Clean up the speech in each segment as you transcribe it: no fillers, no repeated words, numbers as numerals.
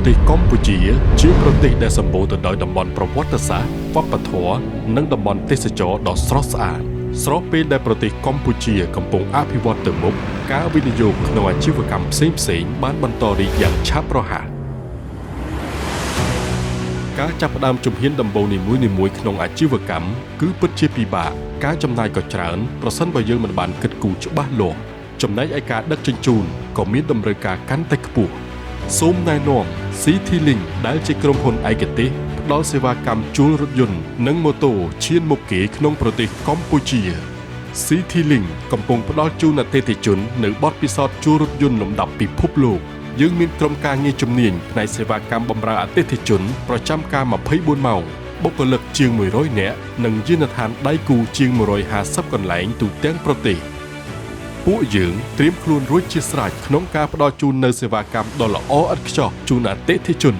ទេសកម្ពុជាជាប្រទេសដែលសម្បូរទៅដោយតំបន់ប្រវត្តិសាស្ត្រវប្បធម៌និងតំបន់ទេសចរណ៍ដ៏ស្រស់ស្អាតស្របពេលដែលប្រទេសកម្ពុជាកំពុងអភិវឌ្ឍទៅមុខការវិនិយោគក្នុងអាជីវកម្មផ្សេងៗបានបន្តរីកយ៉ាងឆាប់រហ័សការចាប់ផ្ដើមជំហានដំបូងនីមួយៗក្នុងអាជីវកម្មគឺពិតជាពិបាកការចំណាយក៏ច្រើនប្រសិនបើយើងមិនបានគិតគូរច្បាស់លាស់ចំណែកឯការដឹកជញ្ជូនក៏មានតម្រូវការកាន់តែខ្ពស់សូមណែនាំ CityLink ដែលជាក្រុមហ៊ុនឯកទេសផ្ដល់សេវាកម្មជួលរថយន្តនិងម៉ូតូឈានមុខគេក្នុងប្រទេសកម្ពុជា CityLink កំពុងផ្ដល់ជូនអតិថិជននៅបទពិសោធន៍ជួលរថយន្តលំដាប់ពិភពលោកយើងមានក្រុមការងារជំនាញផ្នែកសេវាកម្មបម្រើអតិថិជនប្រចាំការ24ម៉ោងបុគ្គលិកជាង100នាក់និងយានដ្ឋានដៃគូជាង150កន្លែងទូទាំងប្រទេសពួកយើងត្រៀមខ្លួនរួចជាស្រេចក្នុងការផ្ដល់ជូននូវសេវាកម្មដ៏ល្អឥតខ្ចោះជូនអតិថិជន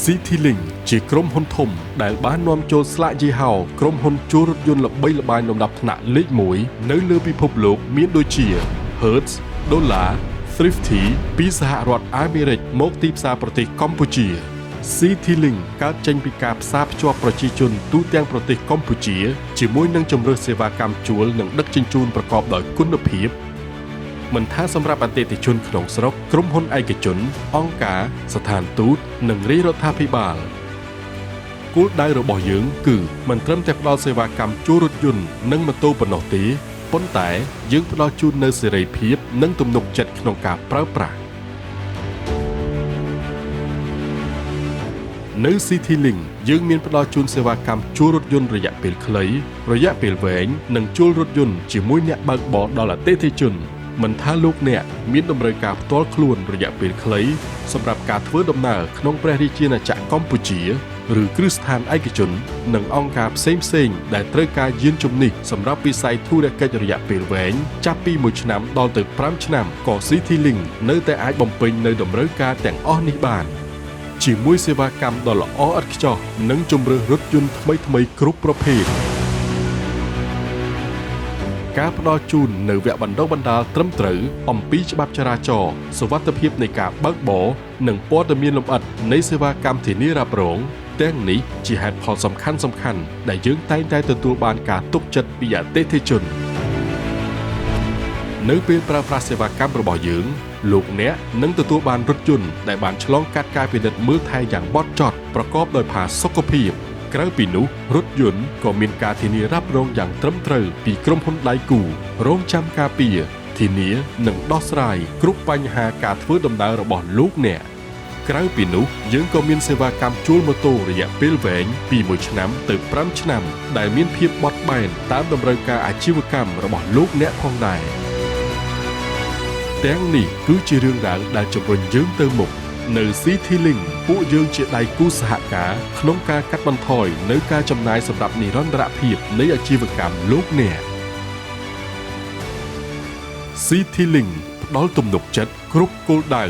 CityLink ជាក្រុមហ៊ុនធំដែលបាននាំចូលស្លាកយីហោក្រុមហ៊ុនជួលរថយន្តល្បីល្បាញលំដាប់ថ្នាក់លេខ1នៅលើពិភពលោកមានដូចជា Hertz, Dollar, Thrifty ពីសហរដ្ឋអាមេរិកមកទីផ្សារប្រទេសកម្ពុជា CityLink កើតចេញពីការផ្សារភ្ជាប់ប្រជាជនទូទាំងប្រទេសកម្ពុជាជាមួយនឹងជម្រើសសេវាកម្មជួលនិងដឹកជញ្ជូនប្រកបដោយគុណភាពមិនថាសម្រាប់អតិថិជនក្នុងស្រុកក្រុមហ៊ុនឯកជនអង្គការស្ថានទូតនិងរាជរដ្ឋាភិបាលគោលដៅរបស់យើងគឺមិនត្រឹមតែផ្ដល់សេវាកម្មជួលរថយន្តនិងម៉ូតូប៉ុណ្ណោះទេប៉ុន្តែយើងផ្ដល់ជូននូវសេរីភាពនិងទំនុកចិត្តក្នុងការប្រើប្រាស់នៅ CityLink យើងមានផ្ដល់ជូនសេវាកម្មជួលរថយន្តរយៈពេលខ្លីរយៈពេលវែងនិងជួលរថយន្តជាមួយអ្នកបើកបរដល់អតិថិជនមិនថាលោកអ្នកមានតម្រូវការផ្ទាល់ខ្លួនរយៈពេលខ្លីសម្រាប់ការធ្វើដំណើរក្នុងព្រះរាជាណាចក្រកម្ពុជាឬគ្រឹះស្ថានឯកជននិងអង្គការផ្សេងៗដែលត្រូវការយានជំនិះសម្រាប់វិស័យធុរកិច្ចរយៈពេលវែងចាប់ពី1ឆ្នាំដល់ទៅ5ឆ្នាំក៏ CityLink នៅតែអាចបំពេញនៅតម្រូវការទាំងអស់នេះបានជាមួយសេវាកម្មដ៏ល្អឥតខ្ចោះនិងជម្រើសរថយន្តថ្មីៗគ្រប់ប្រភេទការផ្ដល់ជូននៅវគ្គបណ្ដុះបណ្ដាលត្រឹមត្រូវអំពីច្បាប់ចរាចរណ៍សុវត្ថិភាពនៃការបើកបរនិងព័ត៌មានលម្អិតនៃសេវាកម្មធានារ៉ាប់រងទាំងនេះជាហេតុផលសំខាន់ដែលយើងតែងតែទទួលបានការទុកចិត្តពីអតិថិជននៅពេលប្រើប្រាស់សេវាកម្មរបស់យើងលោកអ្នកនឹងទទួលបានរថយន្តដែលបានឆ្លងកាត់ការពិនិត្យមើលថែយ៉ាងម៉ត់ចត់ប្រកបដោយផាសុកភាពក្រៅពីនោះរថយន្តក៏មានការធានារ៉ាប់រងយ៉ាងត្រឹមត្រូវពីក្រុមហ៊ុនដៃគូរងចាំការពារធានានិងដោះស្រាយគ្រប់បញ្ហាការធ្វើដំណើររបស់លោកអ្នកក្រៅពីនោះយើងក៏មានសេវាកម្មជួលម៉ូតូរយៈពេលវែងពី1ឆ្នាំទៅ5ឆ្នាំដែលមានភាពបត់បែនតាមតម្រូវការអាជីវកម្មរបស់លោកអ្នកផងដែរទាំងនេះគឺជារឿងរ៉ាវដែលជំរុញយើងទៅមុខនៅ CityLink ពួកយើងជាដៃគូសហការក្នុងការកាត់បន្ថយនៅការចំណាយសម្រាប់និរន្តរភាពនៃអាជីវកម្មលោកអ្នក CityLink ផ្ដល់ទំនុកចិត្តគ្រប់គោលដៅ